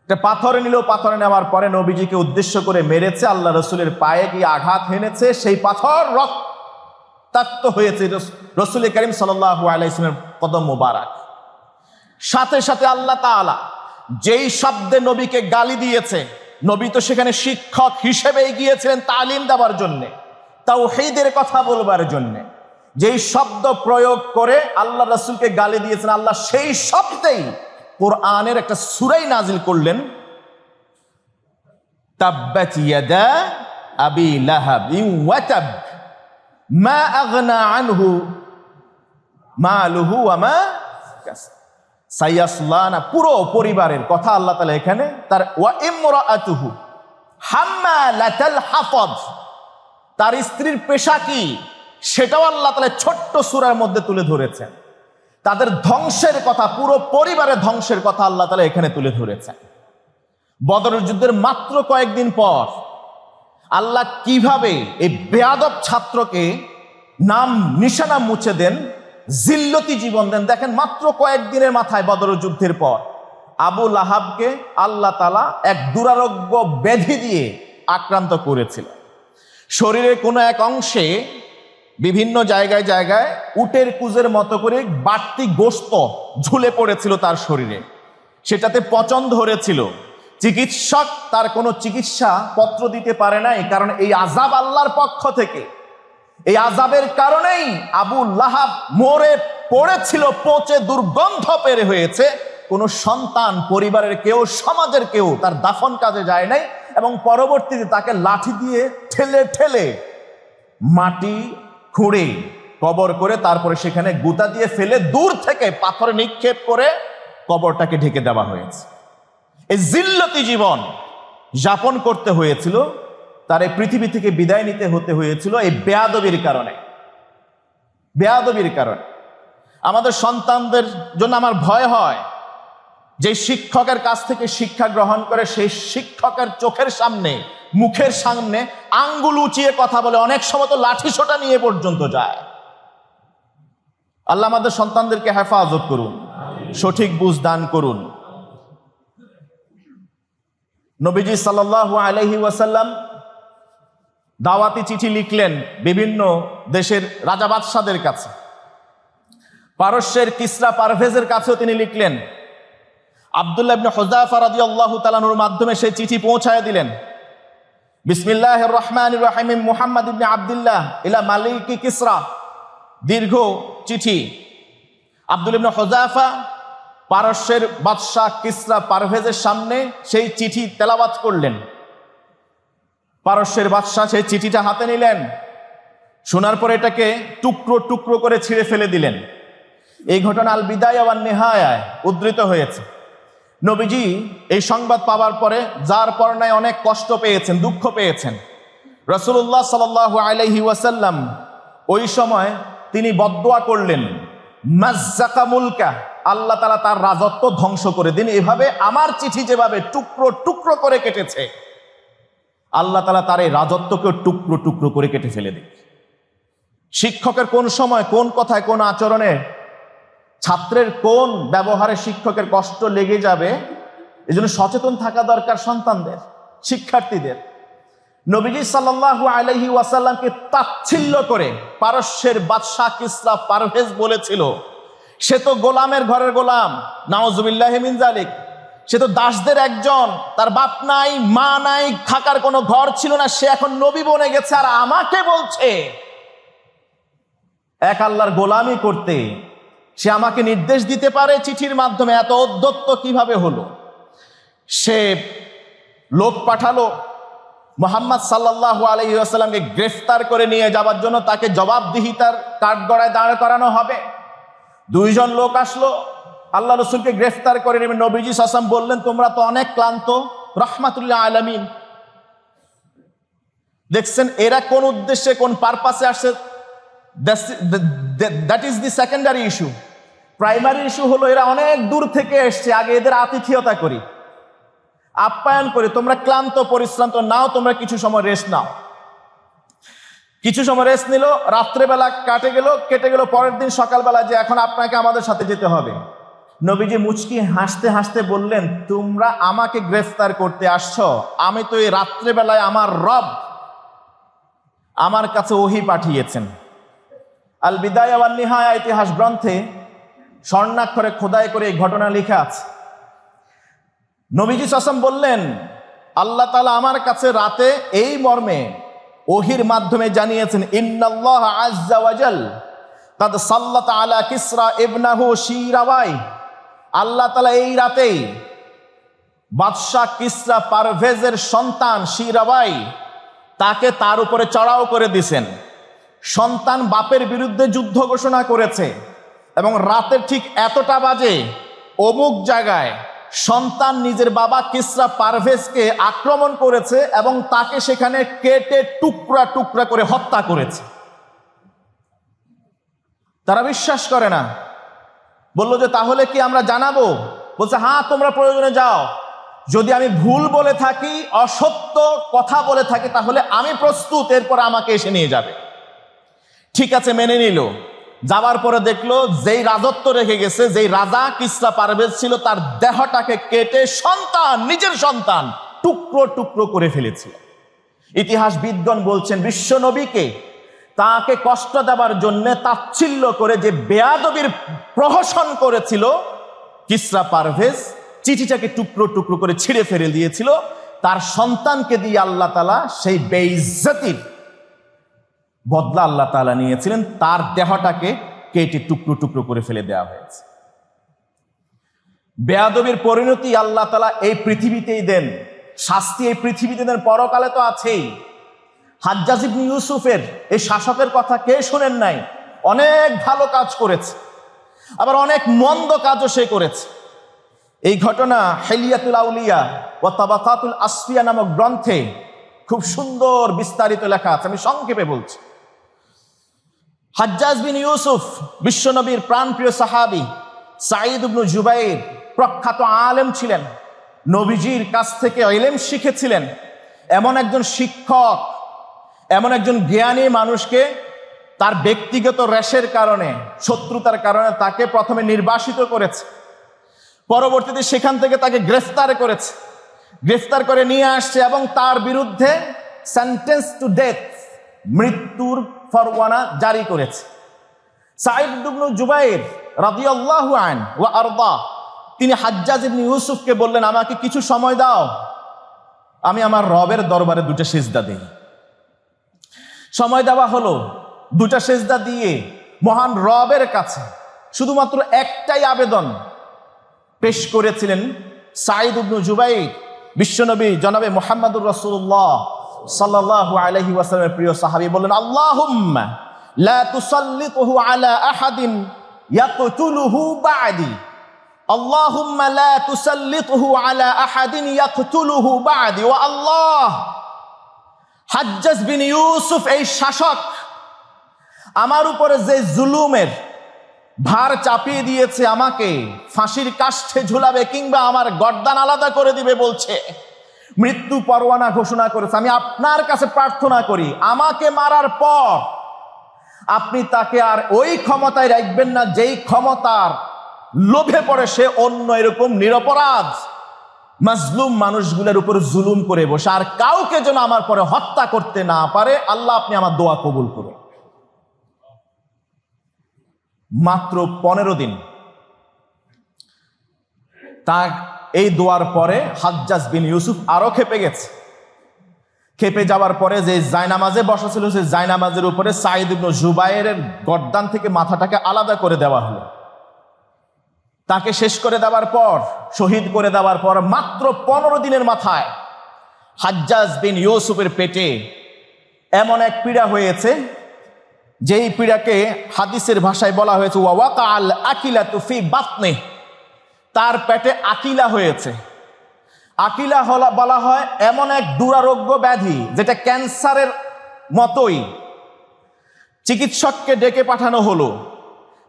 একটা পাথর নিল, পাথর নেওয়ার পরে নবীজিকে উদ্দেশ্য করে মেরেছে, আল্লাহ রসুলের পায়ে গিয়ে আঘাত হেনেছে, সেই পাথর রক্তাক্ত হয়েছে রসুল করিম সাল্লাল্লাহু আলাইহি ওয়াসাল্লামের কদম মোবারক। সাথে সাথে আল্লাহ তাআলা যেই শব্দে নবীকে গালি দিয়েছে, নবী তো সেখানে শিক্ষক হিসেবেই গিয়েছিলেন তালিম দেওয়ার জন্যে, তাওহীদের কথা বলবার জন্যে, যেই শব্দ প্রয়োগ করে আল্লাহ রাসূলকে গালি দিয়েছেন, আল্লাহ সেই শব্দেই কোরআনের একটা সূরাই নাজিল করলেন, তাব্বাত ইয়াদা আবি লাহাবিন ওয়া তাব মা আগনা আনহু মালুহু ওয়া মা কাসাব। সাইয়াসলানা, পুরো পরিবারের কথা আল্লাহ তাআলা এখানে, তার ওয়া ইমরাআতুহু হাম্মালাতাল হাতাব, তার স্ত্রীর পেশা কি সেটাও আল্লাহ তাআলা ছোট্ট সূরার মধ্যে তুলে ধরেছেন। তাদের ধ্বংসের কথা, পুরো পরিবারের ধ্বংসের কথা আল্লাহ তাআলা এখানে তুলে ধরেছেন। বদরের যুদ্ধের মাত্র কয়েকদিন পর আল্লাহ কিভাবে এই বেয়াদব ছাত্রকে নাম নিশানা মুছে দেন, জিল্লতি জীবন দেন। দেখেন, মাত্র কয়েকদিনের মাথায় বদরের যুদ্ধের পর আবু লাহাবকে আল্লাহ তাআলা এক দুরারোগ্য ব্যাধি দিয়ে আক্রান্ত করেছিল। শরীরের কোনো এক অংশে বিভিন্ন জায়গায় জায়গায় উটের কুজের মতো করে বাড়তি গোশত ঝুলে পড়েছিল তার শরীরে, সেটাতে পচন ধরেছিল। চিকিৎসক তার কোনো চিকিৎসা পত্র দিতে পারে নাই, কারণ এই আযাব আল্লাহর পক্ষ থেকে। এই আযাবের কারণেই আবু লাহাব মরে পড়েছিল, পচে দুর্গন্ধ পেরে হয়েছে। কোনো সন্তান, পরিবারের কেউ, সমাজের কেউ তার দাফন কাজে যায় নাই, এবং পরবর্তীতে তাকে লাঠি দিয়ে ঠেলে ঠেলে মাটি খুঁড়ে কবর করে তারপরে সেখানে গুতা দিয়ে ফেলে দূর থেকে পাথর নিক্ষেপ করে কবরটাকে ঢেকে দেওয়া হয়েছে। এই জিল্লতি জীবন যাপন করতে হয়েছিল, তার এই পৃথিবী থেকে বিদায় নিতে হতে হয়েছিল এই বেয়াদবির কারণে। বেয়াদবির কারণে আমাদের সন্তানদের জন্য আমার ভয় হয়, যে শিক্ষকের কাছ থেকে শিক্ষা গ্রহণ করে সেই শিক্ষকের চোখের সামনে, মুখের সামনে আঙ্গুল উঁচিয়ে কথা বলে, অনেক সময় তো লাঠি সোটা নিয়ে পর্যন্ত যায়। আল্লাহ আমাদের সন্তানদেরকে হেফাজত করুন, সঠিক বুঝ দান করুন। নবীজি সাল্লাল্লাহু আলাইহি ওয়াসাল্লাম দাওয়াতি চিঠি লিখলেন বিভিন্ন দেশের রাজা বাদশাদের কাছে। পারস্যের কিসরা পারভেজের কাছেও তিনি লিখলেন। আব্দুল্লাহ ইবনে হুযাফা রাদিয়াল্লাহু তাআলা আনহুর মাধ্যমে সেই চিঠি পৌঁছায় দিলেন। বিসমিল্লাহির রহমানির রহিম, মুহাম্মদ ইবনে আব্দুল্লাহ ইলা মালিকি কিসরা, দীর্ঘ চিঠি। আব্দুল্লাহ ইবনে হুযাফা পারস্যের বাদশাহ কিসরা পারভেজের সামনে সেই চিঠি তেলাওয়াত করলেন। পারস্যের বাদশাহ সেই চিঠিটা হাতে নিলেন, শোনার পর এটাকে টুকরো টুকরো করে ছিঁড়ে ফেলে দিলেন। এই ঘটনা আল বিদায়া ওয়ান নিহায়ায় উদ্ধৃত হয়েছে। নবীজি এই সংবাদ পাওয়ার পরে যার পরনায় অনেক কষ্ট পেয়েছেন, দুঃখ পেয়েছেন। রাসূলুল্লাহ সাল্লাল্লাহু আলাইহি ওয়াসাল্লাম ওই সময় তিনি বদদুয়া করলেন, মাজ্জাকা মুলকা, আল্লাহ তাআলা তার রাজত্ব ধ্বংস করে দিন। এভাবে আমার চিঠি যেভাবে টুকরো টুকরো করে কেটেছে, আল্লাহ তাআলা তার এই রাজত্বকে টুকরো টুকরো করে কেটে ফেলে দিন। শিক্ষকের কোন সময়, কোন কথায়, কোন আচরণে, ছাত্রের কোন ব্যবহারে শিক্ষকের কষ্ট লেগে যাবে, এজন্য সচেতন থাকা দরকার সন্তানদের, শিক্ষার্থীদের। নবীজি সাল্লাল্লাহু আলাইহি ওয়াসাল্লামকে তাচ্ছিল্য করে পারস্যের বাদশাহ কিসরা পারভেজ বলেছিল, সে তো গোলামের ঘরের গোলাম, নাউজুবিল্লাহি মিন যালিক। সে তো দাসদের একজন, তার বাপ নাই, মা নাই, থাকার কোনো ঘর ছিল না, সে এখন নবী বনে গেছে, আর আমাকে বলছে এক আল্লাহর গোলামি করতে। সে আমাকে নির্দেশ দিতে পারে চিঠির মাধ্যমে, এত উদ্ধত্ত কিভাবে হলো? সে লোক পাঠালো মুহাম্মদ সাল্লাল্লাহু আলাইহি ওয়াসাল্লামকে গ্রেফতার করে নিয়ে যাওয়ার জন্য, তাকে জবাবদিহিতার কাঠগড়ায় দাঁড় করানো হবে। দুইজন লোক আসলো, আল্লাহ রসুলকে গ্রেফতার করে নেবে। নবীজি সাসাম বললেন, তোমরা তো অনেক ক্লান্ত, রাহমাতুল্লাহ আলামিন। দেখছেন এরা কোন উদ্দেশ্যে, কোন পারপাসে আসছে, that is the secondary issue. Primary issue হলো এরা অনেক দূর থেকে এসছে, আগে এদের আতিথেয়তা করি, আপ্যায়ন করি। তোমরা ক্লান্ত পরিশ্রান্ত, নাও তোমরা কিছু সময় রেস্ট নাও। কিছু সময় রেস্ট নিল, রাত্রেবেলা কেটে গেল। পরের দিন সকালবেলা যে এখন আপনাকে আমাদের সাথে যেতে হবে। নবীজি মুচকি হাসতে হাসতে বললেন, তোমরা আমাকে গ্রেফতার করতে আসছো, আমি তো এই রাত্রেবেলায় আমার রব আমার কাছে ওহী পাঠিয়েছেন। আল বিদায়া ওয়ান নিহায়া ইতিহাস গ্রন্থে স্বর্ণাক্ষরে খোদাই করে এই ঘটনা লেখা আছে। নবীজি সাল্লাল্লাহু আলাইহি ওয়াসাল্লাম বললেন, আল্লাহ তাআলা আমার কাছে রাতে এই মর্মে ওহীর মাধ্যমে জানিয়েছেন, ইন্নাল্লাহ আযজা ওয়া জাল কাদ সাল্লাতা আলা কিসরা ইবনাহু শিরাওয়াই। আল্লাহ তাআলা এই রাতেই বাদশাহ কিসরা পারভেজের সন্তান শিরাওয়াই তাকে তার উপরে চড়াও করে দিয়েছেন। সন্তান বাপের বিরুদ্ধে যুদ্ধ ঘোষণা করেছে এবং রাতের ঠিক এতটা বাজে অমুক জায়গায় সন্তান নিজের বাবা কিসরা পারভেজকে আক্রমণ করেছে এবং তাকে সেখানে কেটে টুকরা টুকরা করে হত্যা করেছে। তারা বিশ্বাস করে না, বলল যে তাহলে কি আমরা জানাবো? বলছে, হ্যাঁ তোমরা প্রয়োজনে যাও, যদি আমি ভুল বলে থাকি, অসত্য কথা বলে থাকি, তাহলে আমি প্রস্তুত, এরপর আমাকে এসে নিয়ে যাবে। ঠিক আছে, মেনে নিল। যাবার পরে দেখলো যেই রাজত্ব রেখে গেছে, যেই রাজা কিসরা পারভেজ ছিল, তার দেহটাকে কেটে নিজের সন্তান টুকরো টুকরো করে ফেলেছিল। ইতিহাসবিদগণ বলছেন, বিশ্ব নবীকে তাকে কষ্ট দেওয়ার জন্য তাচ্ছিল্য করে যে বেয়াদবির প্রহসন করেছিল কিসরা পারভেজ, চিঠিটাকে টুকরো টুকরো করে ছিঁড়ে ফেলে দিয়েছিল, তার সন্তানকে দিয়ে আল্লাহ তাআলা সেই বেইজ্জতির বদলা আল্লাহ তাআলা নিয়েছিলেন। তার দেহটাকে কেটে টুকরো টুকরো করে ফেলে দেওয়া হয়েছে। বেয়াদবির পরিণতি আল্লাহ তাআলা এই পৃথিবীতেই দেন, শাস্তি এই পৃথিবীতে দেন, পরকালে তো আছেই। হাজ্জাজ ইবনে ইউসুফের এই শাসকের কথা কে শোনেন নাই? অনেক ভালো কাজ করেছে, আবার অনেক মন্দ কাজও সে করেছে। এই ঘটনা হিলিয়াতুল আউলিয়া ওয়া তাবাকাতুল আসফিয়া নামক গ্রন্থে খুব সুন্দর বিস্তারিত লেখা আছে, আমি সংক্ষেপে বলছি। হাজ্জাজ বিন ইউসুফ বিশ্বনবীর প্রাণপ্রিয় সাহাবী, সাঈদ ইবনে জুবাইর প্রখ্যাত আলেম ছিলেন, নবীজির কাছ থেকে ইলম শিখেছিলেন। এমন একজন শিক্ষক, এমন একজন জ্ঞানী মানুষকে তার ব্যক্তিগত রেশের কারণে, শত্রুতার কারণে তাকে প্রথমে নির্বাসিত করেছে, পরবর্তীতে সেখান থেকে তাকে গ্রেফতার করেছে, গ্রেফতার করে নিয়ে আসছে এবং তার বিরুদ্ধে সেন্টেন্স টু ডেথ, মৃত্যুর ফরমানা জারি করেছে। সাঈদ ইবনে জুবাইর রাদিয়াল্লাহু আনহু ওয়া আরদা, তিনি হাজ্জাজ ইবনে ইউসুফকে বললেন, আমাকে কিছু সময় দাও, আমি আমার রবের দরবারে দুটো সিজদা দেই। সময় দেওয়া হলো। দুটা সিজদা দিয়ে মহান রবের কাছে শুধুমাত্র একটাই আবেদন পেশ করেছিলেন সাঈদ ইবনে জুবাইর। বিশ্বনবী জনাবে মুহাম্মদুর রাসূলুল্লাহ সাল্লাল্লাহু আলাইহি ওয়াসাল্লামের প্রিয় সাহাবী বললেন, আল্লাহুম্মা লা তুসাল্লিতহু আলা আহাদিন ইয়াকতুলুহু বা'দি, আল্লাহুম্মা লা তুসাল্লিতহু আলা আহাদিন ইয়াকতুলুহু বা'দি। ওয়া আল্লাহ, হাজ্জাজ বিন ইউসুফ এই শাসক আমার উপরে যে জুলুমের ভার চাপিয়ে দিয়েছে, আমাকে ফাঁসির কাষ্ঠে ঝুলাবে কিংবা আমার গর্দান আলাদা করে দিবে বলছে, মৃত্যু পরোয়ানা ঘোষণা করেছে, আমি আপনার কাছে প্রার্থনা করি, আমাকে মারার পর আপনি তাকে আর ওই ক্ষমতায় রাখবেন না যেই ক্ষমতার লোভে পড়ে সে অন্য এরকম নিরপরাধ মাজলুম মানুষগুলোর উপর জুলুম করে বসে, আর কাউকে যেন আমার পরে হত্যা করতে না পারে। আল্লাহ, আপনি আমার দোয়া কবুল করুন। মাত্র 15 দিন তার এই দোয়ার পরে হাজ্জাজ বিন ইউসুফ আরো খেপে গেছে। খেপে যাওয়ার পরে যে জায়নামাজে বসা ছিল, সেই জায়নামাজের উপরে সাঈদ ইবনে জুবাইরের গর্দান থেকে মাথাটাকে আলাদা করে দেওয়া হলো। তাকে শেষ করে দেওয়ার পর, শহীদ করে দেওয়ার পর মাত্র 15 দিনের মাথায় হাজ্জাজ বিন ইউসুফের পেটে এমন এক পীড়া হয়েছে যেই পীড়াকে হাদিসের ভাষায় বলা হয়েছে ওয়াকা আল আকিলাতু ফি বাতনি, তার পেটে আকিলা হয়েছে। আকিলা বলা হয় এমন এক দুরারোগ্য ব্যাধি যেটা ক্যান্সারের মতোই। চিকিৎসককে ডেকে পাঠানো হলো,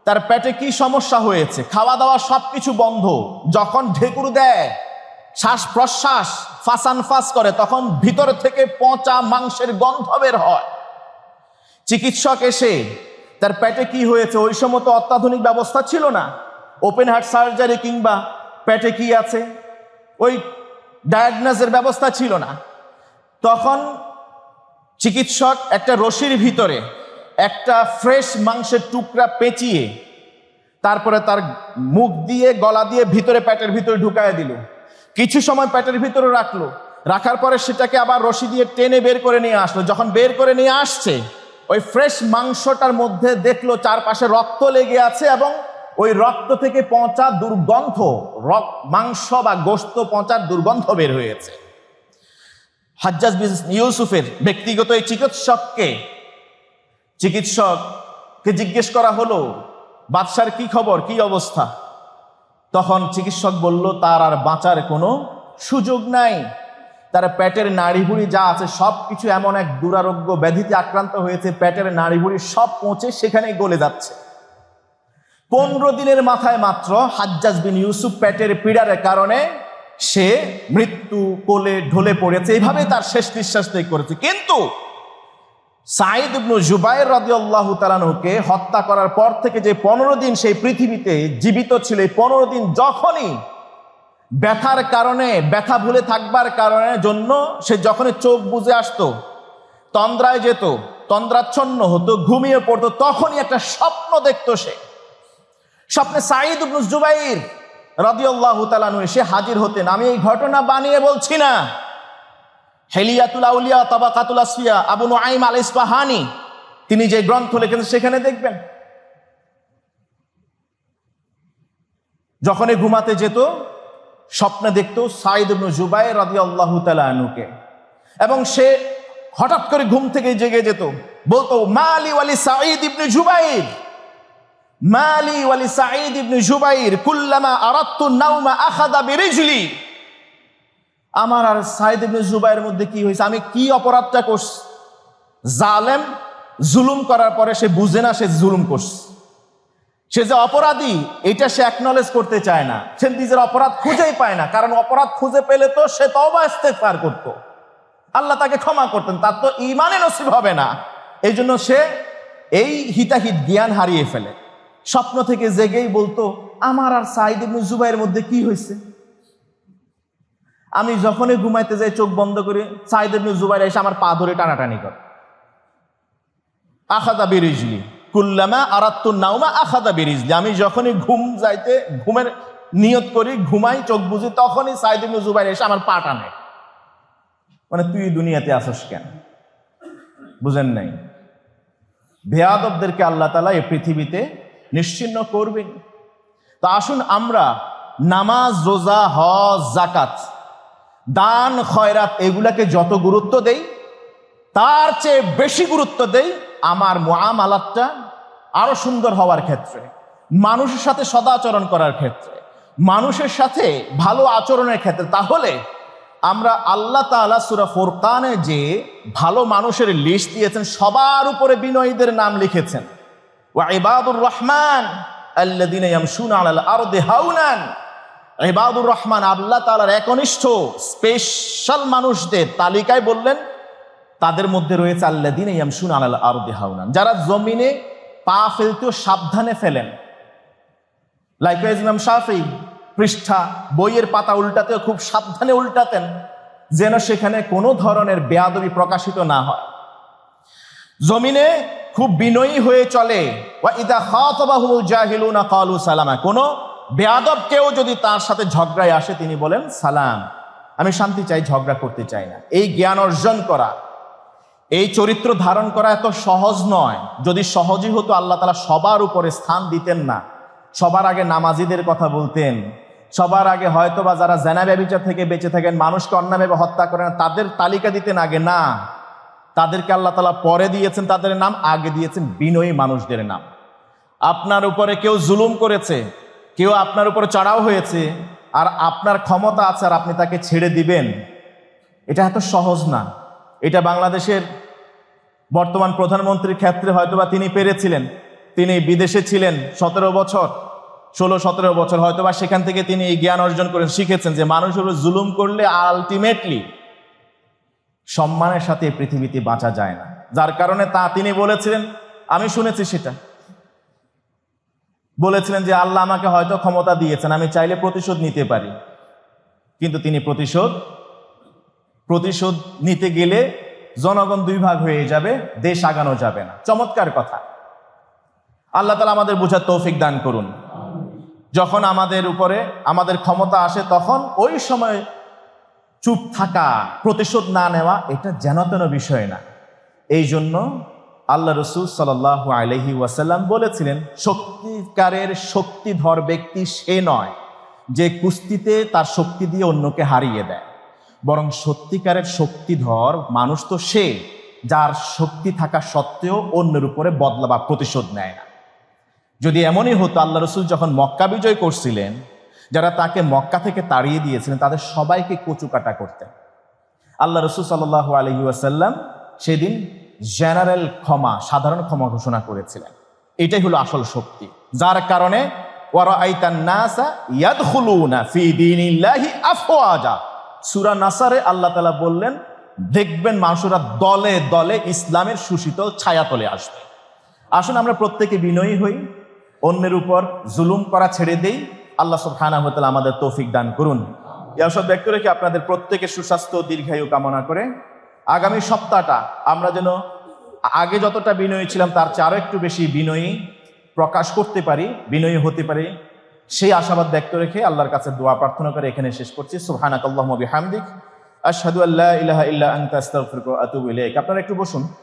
তার পেটে কি সমস্যা হয়েছে, খাওয়া দাওয়া সবকিছু বন্ধ, যখন ঢেকুর দেয় শ্বাস প্রশ্বাস ফাসান ফাস করে তখন ভিতর থেকে পচা মাংসের গন্ধ বের হয়। চিকিৎসক এসে তার পেটে কি হয়েছে, ওই সময় তো অত্যাধুনিক ব্যবস্থা ছিল না, ওপেন হার্ট সার্জারি কিংবা পেটে কি আছে ওই ডায়াগনোসের ব্যবস্থা ছিল না। তখন চিকিৎসক একটা রশির ভিতরে একটা ফ্রেশ মাংসের টুকরা পেঁচিয়ে তারপরে তার মুখ দিয়ে গলা দিয়ে ভিতরে পেটের ভিতরে ঢুকায় দিল। কিছু সময় পেটের ভিতরে রাখলো, রাখার পরে সেটাকে আবার রশি দিয়ে টেনে বের করে নিয়ে আসলো। যখন বের করে নিয়ে আসছে ওই ফ্রেশ মাংসটার মধ্যে দেখলো চারপাশে রক্ত লেগে আছে এবং ওই রক্ত থেকে পচা দুর্গন্ধ, মাংস বা গোশত পচার দুর্গন্ধ বের হয়েছে। হাজ্জাজ বিন ইউসুফের ব্যক্তিগত এই চিকিৎসককে জিজ্ঞেস করা হলো, বাদশার কি খবর, কি অবস্থা? তখন চিকিৎসক বলল, তার আর বাঁচার কোনো সুযোগ নাই, তার পেটের নাড়িভুড়ি যা আছে সবকিছু এমন এক দুরারোগ্য ব্যাধিতে আক্রান্ত হয়েছে, পেটের নাড়িভুড়ি সব পচে সেখানেই গলে যাচ্ছে। 15 দিনের মাথায় মাত্র হাজ্জাজ বিন ইউসুফ পেটের পীড়ার কারণে সে মৃত্যু কোলে ঢলে পড়েছে, এইভাবে তার শেষ নিঃশ্বাস ত্যাগ করেছে। কিন্তু সাঈদ ইবনে জুবাইর রাদিয়াল্লাহু তাআলা আনহুকে হত্যা করার পর থেকে যে 15 দিন সেই পৃথিবীতে জীবিত ছিল, এই 15 দিন যখনই ব্যথার কারণে, ব্যথা ভুলে থাকবার কারণে জন্য সে যখনই চোখ বুজে আসতো, তন্দ্রায় যেত, তন্দ্রাচ্ছন্ন হতো, ঘুমিয়ে পড়তো, তখনই একটা স্বপ্ন দেখতো। সে স্বপ্নে সাঈদ ইবনে জুবাইর রাদিয়াল্লাহু তাআলা আনহু এসে হাজির হতেন। আমি এই ঘটনা বানিয়ে বলছি না, হেলিয়াতুল আউলিয়া তাবাকাতুল আসফিয়া আবু নুআইম আল ইসফাহানি তিনি যে গ্রন্থ লিখেছেন সেখানে দেখবেন যখনই ঘুমাতে যেত স্বপ্নে দেখতো সাঈদ ইবনে জুবাইর রাদিয়াল্লাহু তাআলা আনহুকে, এবং সে হঠাৎ করে ঘুম থেকে জেগে যেত, বলতো মালি ওয়ালি সাঈদ ইবনে জুবাইর, মালি ওয়ালি সাঈদ ইবনে জুবাইর কুল্লামা আরাদতু নাওমা আখাযা বিরিজলি। আমার আর সাঈদ ইবনে জুবাইরের মধ্যে কি হয়েছে, আমি কি অপরাধটা করছি? জালেম জুলুম করার পরে সে বুঝে না সে জুলুম করছে, সে যে অপরাধী এটা সে অ্যাকনলেজ করতে চায় না, সে নিজের অপরাধ খুঁজেই পায় না, কারণ অপরাধ খুঁজে পেলে তো সে তওবা ইস্তেগফার করতো, আল্লাহ তাকে ক্ষমা করতেন, তার তো ঈমানে নসিব হবে না। এই জন্য সে এই হিতাহিত জ্ঞান হারিয়ে ফেলে। স্বপ্ন থেকে জেগেই বলতো আমার আর সাঈদ ইবনে জুবাইরের মধ্যে কি হয়েছে? আমি যখনই ঘুমাইতে যাই চোখ বন্ধ করে সাঈদ ইবনে জুবাইর এসে আমার পা ধরে টানাটানি করে, আখাযা বিরিজলি কুল্লামা আরাদতু নাওমা আখাযা বিরিজলি। আমি যখনই ঘুমের নিয়ত করি, ঘুমাই, চোখ বুঝি, তখনই সাঈদ ইবনে জুবাইর এসে আমার পা টানে। মানে তুই দুনিয়াতে আসস কেন? বুঝেন নাই? বেয়াদবদেরকে আল্লাহ তাআলা এই পৃথিবীতে নিশ্চিহ্ন করবেন। তো আসুন আমরা নামাজ, রোজা, হজ, যাকাত, দান, খয়রাত এগুলাকে যত গুরুত্ব দেই তার চেয়ে বেশি গুরুত্ব দেই আমার মুআমালাতটা আরো সুন্দর হওয়ার ক্ষেত্রে, মানুষের সাথে সদাচরণ করার ক্ষেত্রে, মানুষের সাথে ভালো আচরণের ক্ষেত্রে। তাহলে আমরা আল্লাহ তাআলা সূরা ফুরকানে যে ভালো মানুষের লিস্ট দিয়েছেন সবার উপরে বিনয়ীদের নাম লিখেছেন, ওয়া ইবাদুর রহমান আল্লাযীনা ইয়ামশুনা আলাল আরদি হাওনান। ইবাদুর রহমান আল্লাহ তাআলার একনিষ্ঠ স্পেশাল মানুষদের তালিকায় বললেন তাদের মধ্যে রয়েছে আল্লাযীনা ইয়ামশুনা আলাল আরদি হাওনান, যারা জমিনে পা ফেলতেও সাবধানে ফেলেন। লাইকওয়াইজ ইমাম শাফিঈ পৃষ্ঠা বইয়ের পাতা উল্টাতেও খুব সাবধানে উল্টাতেন যেন সেখানে কোনো ধরনের বেয়াদবি প্রকাশিত না হয়। জমিনে খুব বিনয়ী হয়ে চলে। ওয়া ইযা খাতাবাহুমুল জাহিলুনা ক্বালু সালামা। কোনো বেয়াদব কেউ যদি তার সাথে ঝগড়ায় আসে তিনি বলেন সালাম, আমি শান্তি চাই, ঝগড়া করতে চাই না। এই জ্ঞান অর্জন করা, এই চরিত্র ধারণ করা এত সহজ নয়। যদি সহজই হতো আল্লাহ তাআলা সবার উপরে স্থান দিতেন না, সবার আগে নামাজিদের কথা বলতেন, সবার আগে হয়তো বা যারা জেনা ব্যভিচার থেকে বেঁচে থাকেন, মানুষকে অন্যায়ভাবে হত্যা করেন তাদের তালিকা দিতেন আগে। না, তাদেরকে আল্লাহ তাআলা পরে দিয়েছেন তাদের নাম, আগে দিয়েছেন বিনয়ী মানুষদের নাম। আপনার উপরে কেউ জুলুম করেছে, কেউ আপনার উপরে চড়াও হয়েছে, আর আপনার ক্ষমতা আছে আর আপনি তাকে ছেড়ে দিবেন, এটা এত সহজ না। এটা বাংলাদেশের বর্তমান প্রধানমন্ত্রীর ক্ষেত্রে হয়তোবা তিনি পেরেছিলেন। তিনি বিদেশে ছিলেন 16-17 বছর, হয়তোবা সেখান থেকে তিনি এই জ্ঞান অর্জন করে শিখেছেন যে মানুষের উপর জুলুম করলে আলটিমেটলি সম্মানের সাথে এই পৃথিবীতে বাঁচা যায় না। যার কারণে তিনি বলেছিলেন, আমি শুনেছি সেটা, বলেছিলেন যে আল্লাহ আমাকে হয়তো ক্ষমতা দিয়েছেন, আমি চাইলে প্রতিশোধ নিতে পারি, কিন্তু তিনি প্রতিশোধ নিতে গেলে জনগণ দুই ভাগ হয়ে যাবে, দেশ আগানো যাবে না। চমৎকার কথা। আল্লাহ তাআলা আমাদের বোঝার তৌফিক দান করুন। যখন আমাদের উপরে আমাদের ক্ষমতা আসে তখন ওই সময় চুপ থাকা, প্রতিশোধ না নেওয়া, এটা যেন তেন বিষয় না। এই জন্য আল্লাহ রাসূল সাল্লাল্লাহু আলাইহি ওয়াসাল্লাম বলেছিলেন, সত্যিকারের শক্তিধর ব্যক্তি সে নয় যে কুস্তিতে তার শক্তি দিয়ে অন্যকে হারিয়ে দেয়, বরং সত্যিকারের শক্তিধর মানুষ তো সে যার শক্তি থাকা সত্ত্বেও অন্যের উপরে বদলা বা প্রতিশোধ নেয় না। যদি এমনই হতো, আল্লাহ রাসূল যখন মক্কা বিজয় করছিলেন, যারা তাকে মক্কা থেকে তাড়িয়ে দিয়েছিলেন তাদের সবাইকে কচুকাটা করতেন। আল্লাহ রাসূল সাল্লাল্লাহু আলাইহি ওয়াসাল্লাম সেদিন জেনারেল ক্ষমা, সাধারণ ক্ষমা ঘোষণা করেছিলেন। এটাই হলো আসল শক্তি, যার কারণে ওয়ারাআইতান নাসা ইয়াদখুলুনা ফি দীনিল্লাহি আফওয়াজা, সূরা নাসারে আল্লাহ তাআলা বললেন, দেখবেন মানুষরা দলে দলে ইসলামের সুশীতল ছায়াতলে আসবে। আসুন আমরা প্রত্যেকে বিনয়ী হই, অন্যের উপর জুলুম করা ছেড়ে দেই। আল্লাহ সুবহানাহু ওয়া তাআলা আমাদের তৌফিক দান করুন। এই সব ব্যক্ত রেখে আপনাদের প্রত্যেকের সুস্বাস্থ্য ও দীর্ঘায়ু কামনা করে আগামী সপ্তাহটা আমরা যেন আগে যতটা বিনয়ী ছিলাম তার চেয়ে আরো একটু বেশি বিনয়ী প্রকাশ করতে পারি, বিনয়ী হতে পারি, সেই আশাবাদ ব্যক্ত রেখে আল্লাহর কাছে দোয়া প্রার্থনা করে এখানে শেষ করছি। সুবহানাকাল্লাহুম্মা বিহামদিক, আশহাদু আল্লা ইলাহা ইল্লা আনতা আস্তাগফিরুকা ওয়া আতুবু ইলাইক। আপনারা একটু বসুন।